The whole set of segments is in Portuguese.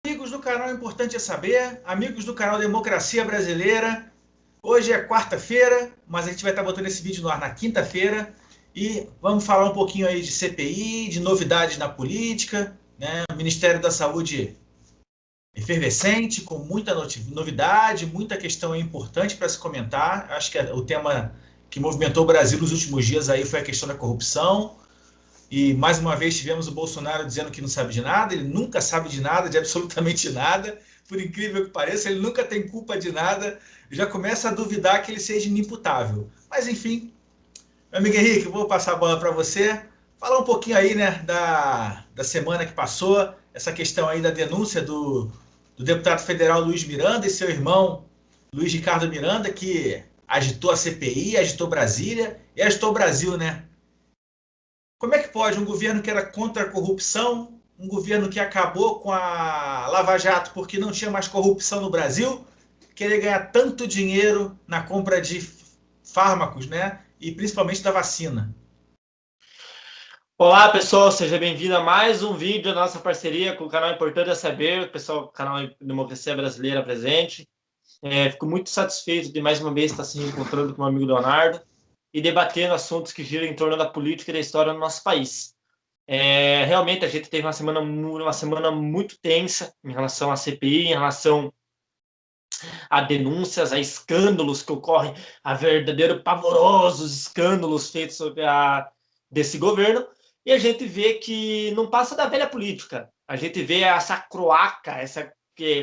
Amigos do canal Importante é Saber, amigos do canal Democracia Brasileira, hoje é quarta-feira, mas a gente vai estar botando esse vídeo no ar na quinta-feira e vamos falar um pouquinho aí de CPI, de novidades na política, né? O Ministério da Saúde efervescente, com muita novidade, muita questão importante para se comentar. Acho que o tema que movimentou o Brasil nos últimos dias aí foi a questão da corrupção. E mais uma vez tivemos o Bolsonaro dizendo que não sabe de nada, ele nunca sabe de nada, de absolutamente nada, por incrível que pareça, ele nunca tem culpa de nada, já começa a duvidar que ele seja inimputável. Mas enfim, meu amigo Henrique, eu vou passar a bola para você, falar um pouquinho aí, né, da semana que passou, essa questão aí da denúncia do deputado federal Luiz Miranda e seu irmão Luiz Ricardo Miranda, que agitou a CPI, agitou Brasília e agitou o Brasil, né? Como é que pode um governo que era contra a corrupção, um governo que acabou com a Lava Jato porque não tinha mais corrupção no Brasil, querer ganhar tanto dinheiro na compra de fármacos, né? E principalmente da vacina? Olá, pessoal, seja bem-vindo a mais um vídeo da nossa parceria com o canal Importante é Saber, o pessoal do canal Democracia Brasileira presente. Fico muito satisfeito de mais uma vez estar se encontrando com o meu amigo Leonardo e debatendo assuntos que giram em torno da política e da história do nosso país. Realmente a gente teve uma semana muito tensa em relação à CPI, em relação a denúncias, a escândalos que ocorrem, a verdadeiros pavorosos escândalos feitos sobre desse governo, e a gente vê que não passa da velha política. A gente vê essa croaca, essa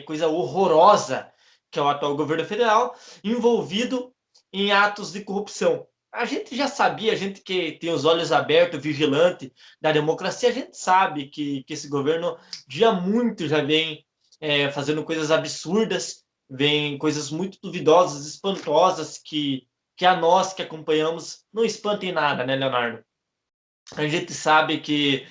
coisa horrorosa que é o atual governo federal, envolvido em atos de corrupção. A gente já sabia, a gente que tem os olhos abertos, vigilante da democracia, a gente sabe que esse governo já muito já vem fazendo coisas absurdas, vem coisas muito duvidosas, espantosas, que a nós que acompanhamos não espanta em nada, né, Leonardo? A gente sabe que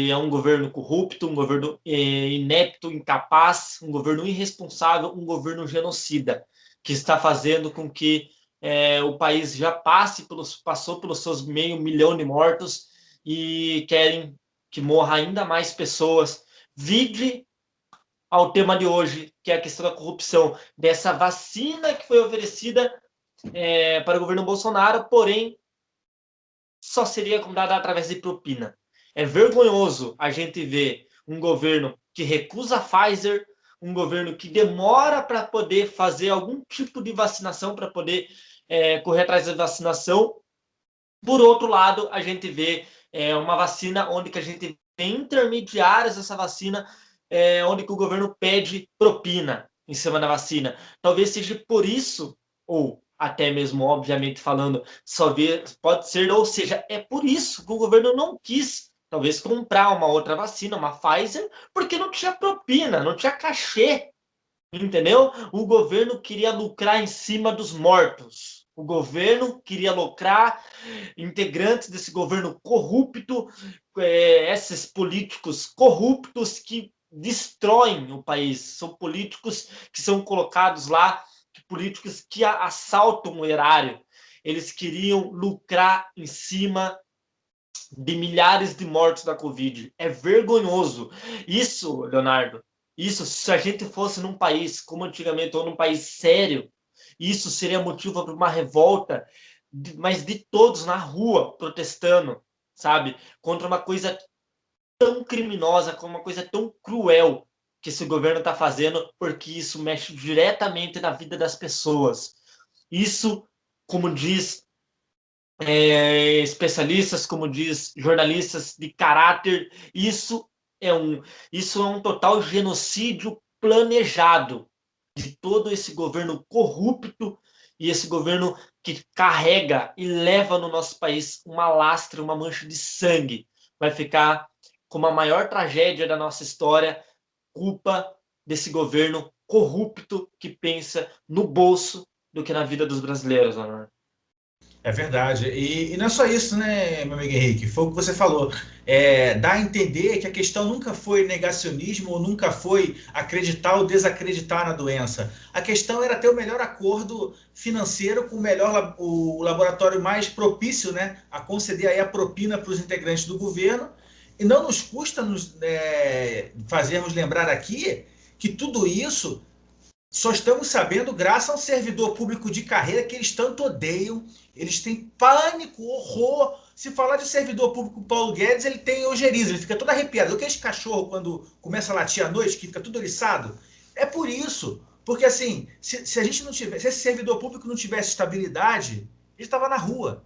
é um governo corrupto, um governo inepto, incapaz, um governo irresponsável, um governo genocida, que está fazendo com que o país já passou pelos seus 500 mil de mortos e querem que morra ainda mais pessoas. Vide ao tema de hoje, que é a questão da corrupção, dessa vacina que foi oferecida para o governo Bolsonaro, porém só seria dada através de propina. É vergonhoso a gente ver um governo que recusa a Pfizer, um governo que demora para poder fazer algum tipo de vacinação, para poder correr atrás da vacinação. Por outro lado, a gente vê uma vacina onde que a gente tem intermediários dessa vacina, onde que o governo pede propina em cima da vacina. Talvez seja por isso, ou até mesmo, obviamente, falando, pode ser, ou seja, é por isso que o governo não quis, talvez, comprar uma outra vacina, uma Pfizer, porque não tinha propina, não tinha cachê. Entendeu? O governo queria lucrar em cima dos mortos. O governo queria lucrar, integrantes desse governo corrupto, esses políticos corruptos que destroem o país. São políticos que são colocados lá, políticos que assaltam o erário. Eles queriam lucrar em cima de milhares de mortos da Covid. É vergonhoso. Isso, Leonardo, isso, se a gente fosse num país como antigamente, ou num país sério, isso seria motivo para uma revolta, mas de todos na rua protestando, sabe? Contra uma coisa tão criminosa, como uma coisa tão cruel que esse governo está fazendo, porque isso mexe diretamente na vida das pessoas. Isso, como diz especialistas, como diz jornalistas de caráter, isso é um total genocídio planejado de todo esse governo corrupto e esse governo que carrega e leva no nosso país uma lastra, uma mancha de sangue. Vai ficar como a maior tragédia da nossa história, culpa desse governo corrupto que pensa no bolso do que na vida dos brasileiros, Leonardo. É verdade. E não é só isso, né, meu amigo Henrique? Foi o que você falou. Dá a entender que a questão nunca foi negacionismo ou nunca foi acreditar ou desacreditar na doença. A questão era ter o melhor acordo financeiro com o laboratório mais propício, né, a conceder aí a propina para os integrantes do governo E não nos custa fazermos lembrar aqui que tudo isso só estamos sabendo graças a um servidor público de carreira que eles tanto odeiam. Eles têm pânico, horror. Se falar de servidor público Paulo Guedes, ele tem ojeriza, ele fica todo arrepiado. Aquele cachorro, quando começa a latir à noite, que fica tudo oriçado. É por isso. Porque assim, se a gente não tivesse, se esse servidor público não tivesse estabilidade, ele estava na rua.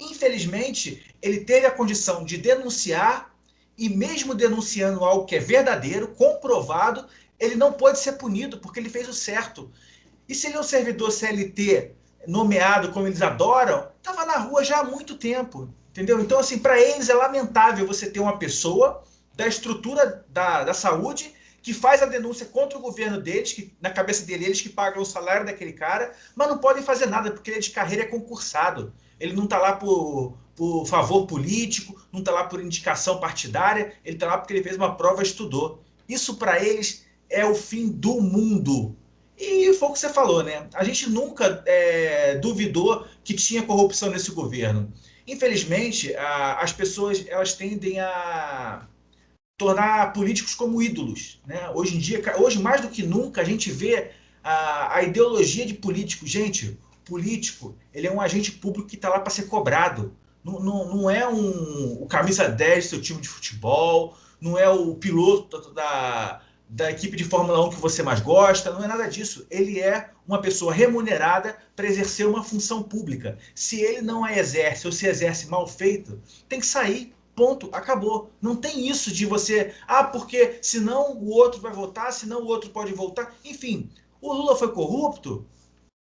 Infelizmente, ele teve a condição de denunciar, e mesmo denunciando algo que é verdadeiro, comprovado, ele não pode ser punido porque ele fez o certo. E se ele é um servidor CLT nomeado como eles adoram, estava na rua já há muito tempo. Entendeu? Então, assim, para eles é lamentável você ter uma pessoa da estrutura da saúde que faz a denúncia contra o governo deles, que na cabeça dele, eles que pagam o salário daquele cara, mas não podem fazer nada, porque ele é de carreira, é concursado. Ele não está lá por favor político, não está lá por indicação partidária, ele está lá porque ele fez uma prova e estudou. Isso para eles é o fim do mundo. E foi o que você falou, né? A gente nunca duvidou que tinha corrupção nesse governo. Infelizmente, as pessoas elas tendem a tornar políticos como ídolos, né? Hoje em dia, hoje mais do que nunca, a gente vê a ideologia de político. Gente, político, ele é um agente público que está lá para ser cobrado. Não é o camisa 10 do seu time de futebol, não é o piloto da equipe de Fórmula 1 que você mais gosta, não é nada disso. Ele é uma pessoa remunerada para exercer uma função pública. Se ele não a exerce ou se exerce mal feito, tem que sair. Ponto, acabou. Não tem isso de você, porque senão o outro vai voltar, senão o outro pode voltar. Enfim, o Lula foi corrupto,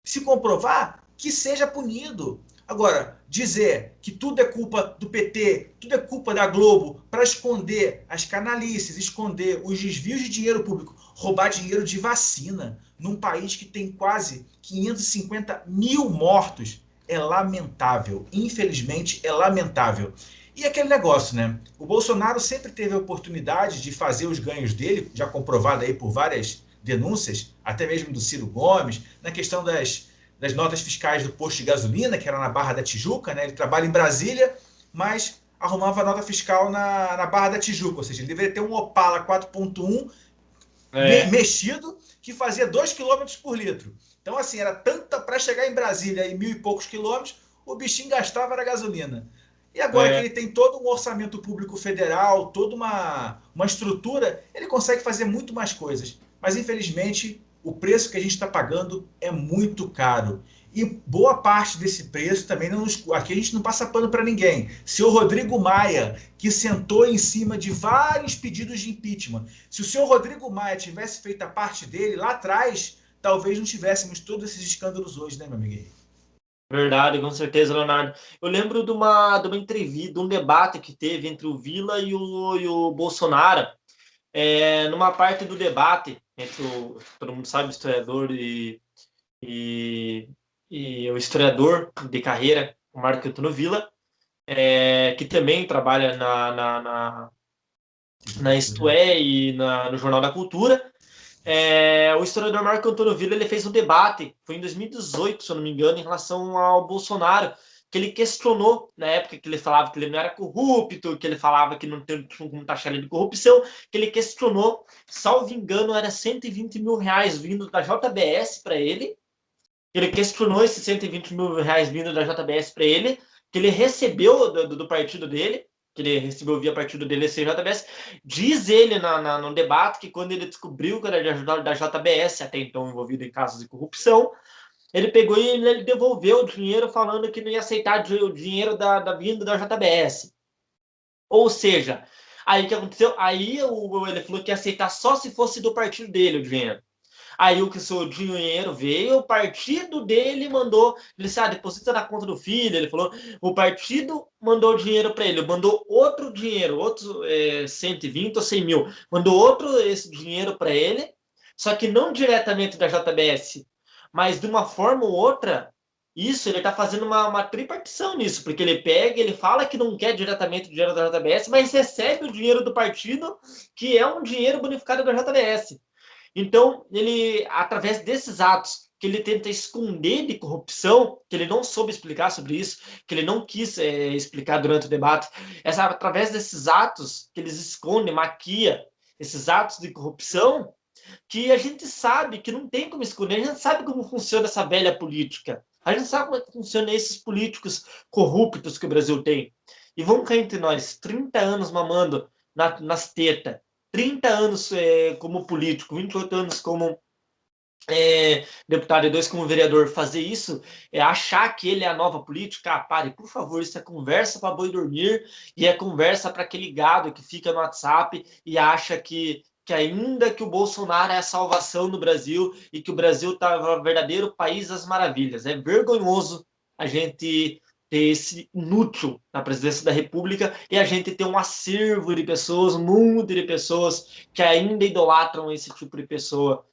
se comprovar, que seja punido. Agora, dizer que tudo é culpa do PT, tudo é culpa da Globo, para esconder as canalices, esconder os desvios de dinheiro público, roubar dinheiro de vacina, num país que tem quase 550 mil mortos, é lamentável. Infelizmente, é lamentável. E aquele negócio, né? O Bolsonaro sempre teve a oportunidade de fazer os ganhos dele, já comprovado aí por várias denúncias, até mesmo do Ciro Gomes, na questão das notas fiscais do posto de gasolina, que era na Barra da Tijuca, né? Ele trabalha em Brasília, mas arrumava nota fiscal na Barra da Tijuca, ou seja, ele deveria ter um Opala 4.1 mexido que fazia 2 quilômetros por litro. Então, assim, era tanta para chegar em Brasília em 1.000 e poucos quilômetros, o bichinho gastava na gasolina. E agora que ele tem todo um orçamento público federal, toda uma estrutura, ele consegue fazer muito mais coisas. Mas, infelizmente, o preço que a gente está pagando é muito caro. E boa parte desse preço também não aqui a gente não passa pano para ninguém. Seu Rodrigo Maia, que sentou em cima de vários pedidos de impeachment. Se o senhor Rodrigo Maia tivesse feito a parte dele lá atrás, talvez não tivéssemos todos esses escândalos hoje, né, meu amiguinho? Verdade, com certeza, Leonardo. Eu lembro de uma entrevista, de um debate que teve entre o Vila e o Bolsonaro. Numa parte do debate, entre todo mundo sabe, o historiador e, e o historiador de carreira, o Marco Antônio Villa, que também trabalha na Isto É e no Jornal da Cultura. O historiador Marco Antônio Villa ele fez um debate, foi em 2018, se eu não me engano, em relação ao Bolsonaro, que ele questionou, na época que ele falava que ele não era corrupto, que ele falava que não tinha como taxar ele de corrupção, que ele questionou, salvo engano, era 120 mil reais vindo da JBS para ele. Ele questionou esses 120 mil reais vindo da JBS para ele, que ele recebeu do partido dele, que ele recebeu via partido dele, esse JBS. Diz ele no debate que quando ele descobriu que era da JBS, até então envolvido em casos de corrupção, ele pegou e ele devolveu o dinheiro falando que não ia aceitar o dinheiro da vinda da JBS. Ou seja, aí o que aconteceu? Aí ele falou que ia aceitar só se fosse do partido dele o dinheiro. Aí o seu dinheiro veio, o partido dele mandou, ele disse, deposita na conta do filho, ele falou, o partido mandou dinheiro para ele, mandou outro dinheiro, outro 120 ou 100 mil, mandou outro esse dinheiro para ele, só que não diretamente da JBS, mas de uma forma ou outra, isso, ele está fazendo uma tripartição nisso, porque ele pega, ele fala que não quer diretamente o dinheiro da JBS, mas recebe o dinheiro do partido, que é um dinheiro bonificado da JBS. Então, ele, através desses atos que ele tenta esconder de corrupção, que ele não soube explicar sobre isso, que ele não quis explicar durante o debate. Através desses atos que eles escondem, maquia, esses atos de corrupção, que a gente sabe que não tem como esconder, a gente sabe como funciona essa velha política. A gente sabe como é que funciona esses políticos corruptos que o Brasil tem. E vamos cá entre nós, 30 anos mamando nas tetas, 30 anos como político, 28 anos como deputado e 2 como vereador, fazer isso, achar que ele é a nova política, pare, por favor, isso é conversa para boi dormir e é conversa para aquele gado que fica no WhatsApp e acha que ainda que o Bolsonaro é a salvação do Brasil e que o Brasil está o verdadeiro país das maravilhas. É vergonhoso a gente ter esse inútil na presidência da República e a gente ter um acervo de pessoas, um mundo de pessoas que ainda idolatram esse tipo de pessoa.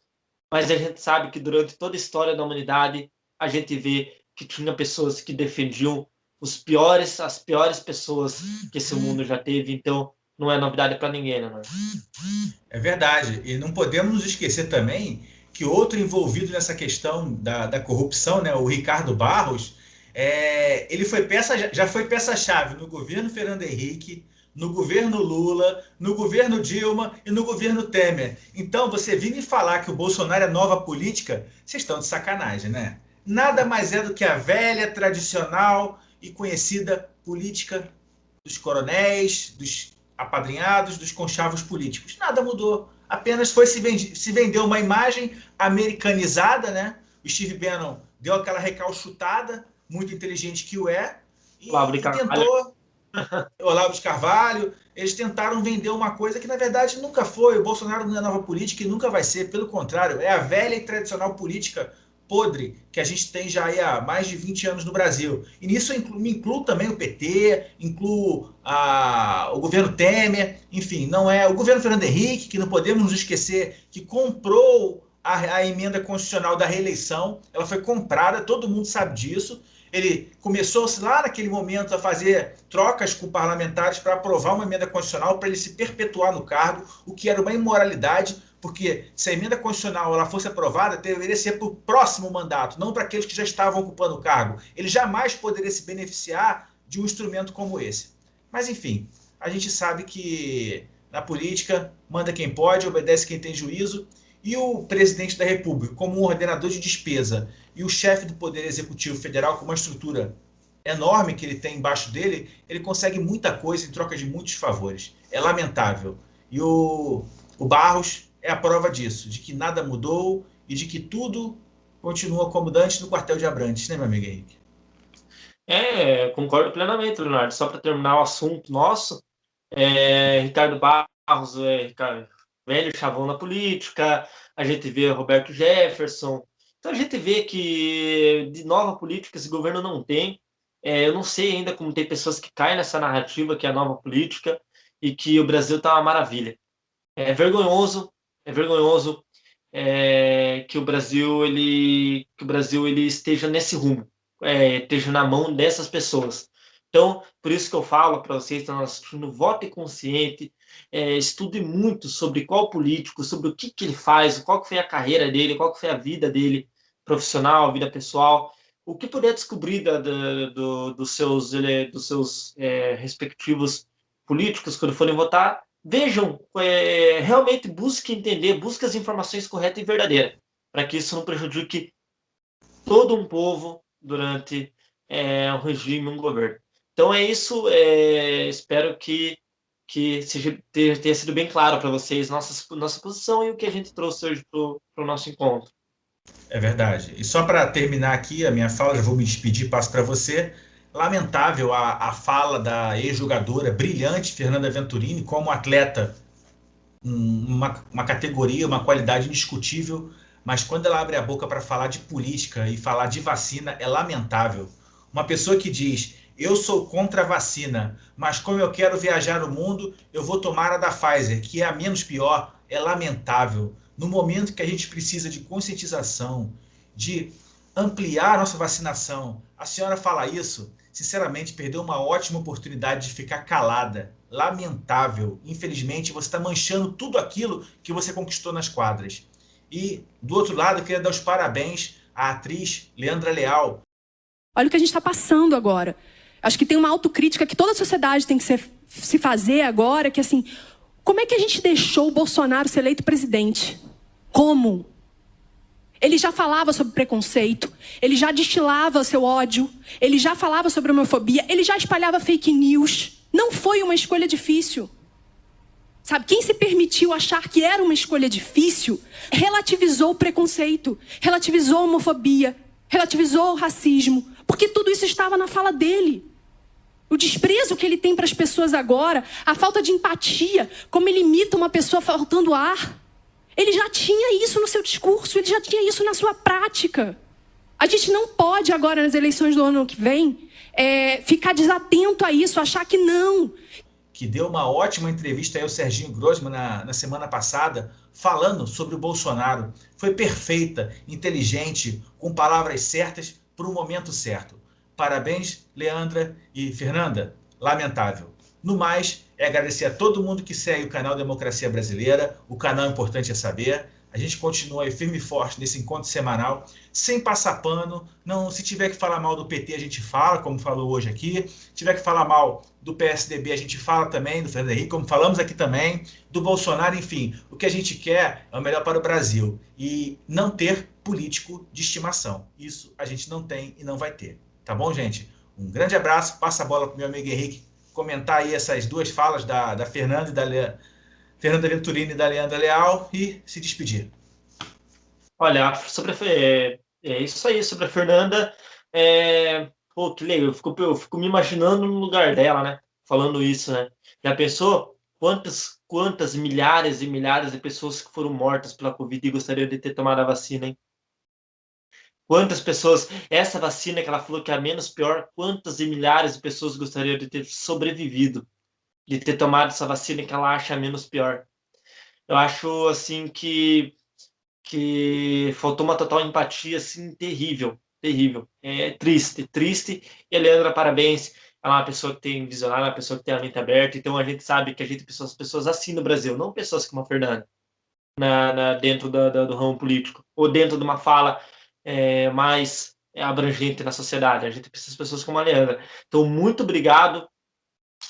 Mas a gente sabe que durante toda a história da humanidade, a gente vê que tinha pessoas que defendiam as piores pessoas que esse mundo já teve. Então, não é novidade para ninguém, né? É verdade. E não podemos nos esquecer também que outro envolvido nessa questão da corrupção, né, o Ricardo Barros, ele foi já foi peça-chave no governo Fernando Henrique, no governo Lula, no governo Dilma e no governo Temer. Então, você vir me falar que o Bolsonaro é nova política, vocês estão de sacanagem, né? Nada mais é do que a velha, tradicional e conhecida política dos coronéis, dos apadrinhados, dos conchavos políticos. Nada mudou. Apenas foi se vender uma imagem americanizada, né? O Steve Bannon deu aquela recalchutada, muito inteligente que o é, e tentou. Olavo de Carvalho, eles tentaram vender uma coisa que na verdade nunca foi. O Bolsonaro não é nova política e nunca vai ser, pelo contrário, é a velha e tradicional política podre que a gente tem já há mais de 20 anos no Brasil. E nisso me incluo também o PT, incluo o governo Temer, enfim, não é o governo Fernando Henrique, que não podemos nos esquecer, que comprou a emenda constitucional da reeleição, ela foi comprada, todo mundo sabe disso. Ele começou-se lá naquele momento a fazer trocas com parlamentares para aprovar uma emenda constitucional para ele se perpetuar no cargo, o que era uma imoralidade, porque se a emenda constitucional ela fosse aprovada, deveria ser para o próximo mandato, não para aqueles que já estavam ocupando o cargo. Ele jamais poderia se beneficiar de um instrumento como esse. Mas, enfim, a gente sabe que na política manda quem pode, obedece quem tem juízo, e o presidente da República, como um ordenador de despesa, e o chefe do Poder Executivo Federal, com uma estrutura enorme que ele tem embaixo dele, ele consegue muita coisa em troca de muitos favores. É lamentável. E o Barros é a prova disso, de que nada mudou e de que tudo continua como antes no quartel de Abrantes, né, meu amigo Henrique? Concordo plenamente, Leonardo. Só para terminar o assunto nosso, Ricardo Barros, velho chavão na política, a gente vê Roberto Jefferson. Então a gente vê que de nova política esse governo não tem. Eu não sei ainda como tem pessoas que caem nessa narrativa que é a nova política e que o Brasil está uma maravilha. É vergonhoso que o Brasil ele esteja nesse rumo, esteja na mão dessas pessoas. Então, por isso que eu falo para vocês que estão assistindo, vote consciente, estude muito sobre qual político, sobre o que ele faz, qual que foi a carreira dele, qual que foi a vida dele, profissional, vida pessoal, o que puder descobrir dos seus respectivos políticos quando forem votar, vejam, realmente busque entender, busque as informações corretas e verdadeiras, para que isso não prejudique todo um povo durante um regime, um governo. Então é isso, espero que tenha sido bem claro para vocês nossa posição e o que a gente trouxe hoje para o nosso encontro. É verdade. E só para terminar aqui a minha fala, já vou me despedir, passo para você. Lamentável a fala da ex-jogadora brilhante Fernanda Venturini como atleta, uma categoria, uma qualidade indiscutível, mas quando ela abre a boca para falar de política e falar de vacina, é lamentável. Uma pessoa que diz, eu sou contra a vacina, mas como eu quero viajar o mundo, eu vou tomar a da Pfizer, que é a menos pior, é lamentável. No momento que a gente precisa de conscientização, de ampliar nossa vacinação, a senhora fala isso, sinceramente, perdeu uma ótima oportunidade de ficar calada. Lamentável. Infelizmente, você está manchando tudo aquilo que você conquistou nas quadras. E, do outro lado, eu queria dar os parabéns a atriz Leandra Leal. Olha o que a gente está passando agora. Acho que tem uma autocrítica que toda a sociedade tem que se fazer agora, que assim, como é que a gente deixou o Bolsonaro ser eleito presidente? Como? Ele já falava sobre preconceito, ele já destilava seu ódio, ele já falava sobre homofobia, ele já espalhava fake news. Não foi uma escolha difícil. Sabe, quem se permitiu achar que era uma escolha difícil, relativizou o preconceito, relativizou a homofobia, relativizou o racismo, porque tudo isso estava na fala dele. O desprezo que ele tem para as pessoas agora, a falta de empatia, como ele imita uma pessoa faltando ar. Ele já tinha isso no seu discurso, ele já tinha isso na sua prática. A gente não pode agora, nas eleições do ano que vem, ficar desatento a isso, achar que não. Que deu uma ótima entrevista aí ao Serginho Grossman na semana passada, falando sobre o Bolsonaro. Foi perfeita, inteligente, com palavras certas para o momento certo. Parabéns, Leandra e Fernanda. Lamentável. No mais, agradecer a todo mundo que segue o canal Democracia Brasileira, o canal Importante é Saber. A gente continua aí firme e forte nesse encontro semanal, sem passar pano. Não, se tiver que falar mal do PT, a gente fala, como falou hoje aqui. Se tiver que falar mal do PSDB, a gente fala também, do Fernando Henrique, como falamos aqui também, do Bolsonaro, enfim. O que a gente quer é o melhor para o Brasil e não ter político de estimação. Isso a gente não tem e não vai ter. Tá bom, gente? Um grande abraço, passa a bola para o meu amigo Henrique comentar aí essas duas falas da Fernanda e da Fernanda Venturini e da Leandra Leal e se despedir. Olha, é isso aí, sobre a Fernanda. Pô, que legal, eu fico me imaginando no lugar dela, né? Falando isso, né? Já pensou quantas milhares e milhares de pessoas que foram mortas pela Covid e gostariam de ter tomado a vacina, hein? Quantas pessoas, essa vacina que ela falou que é a menos pior, quantas e milhares de pessoas gostariam de ter sobrevivido, de ter tomado essa vacina que ela acha a menos pior? Eu acho, assim, que faltou uma total empatia, assim, terrível, terrível. É triste, triste. E a Leandra, parabéns. Ela é uma pessoa que tem visionário, uma pessoa que tem a mente aberta. Então a gente sabe que a gente precisa de pessoas assim no Brasil, não pessoas como a Fernanda, dentro do ramo político, ou dentro de uma fala mais abrangente na sociedade. A gente precisa de pessoas como a Leandra. Então, muito obrigado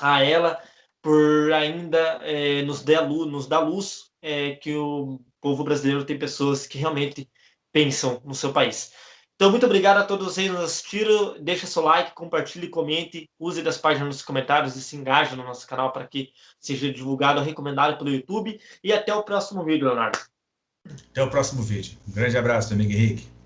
a ela por ainda nos dar luz que o povo brasileiro tem pessoas que realmente pensam no seu país. Então, muito obrigado a todos vocês que nos assistiram. Deixa seu like, compartilhe, comente, use das páginas nos comentários e se engaje no nosso canal para que seja divulgado ou recomendado pelo YouTube. E até o próximo vídeo, Leonardo. Até o próximo vídeo. Um grande abraço, meu amigo Henrique.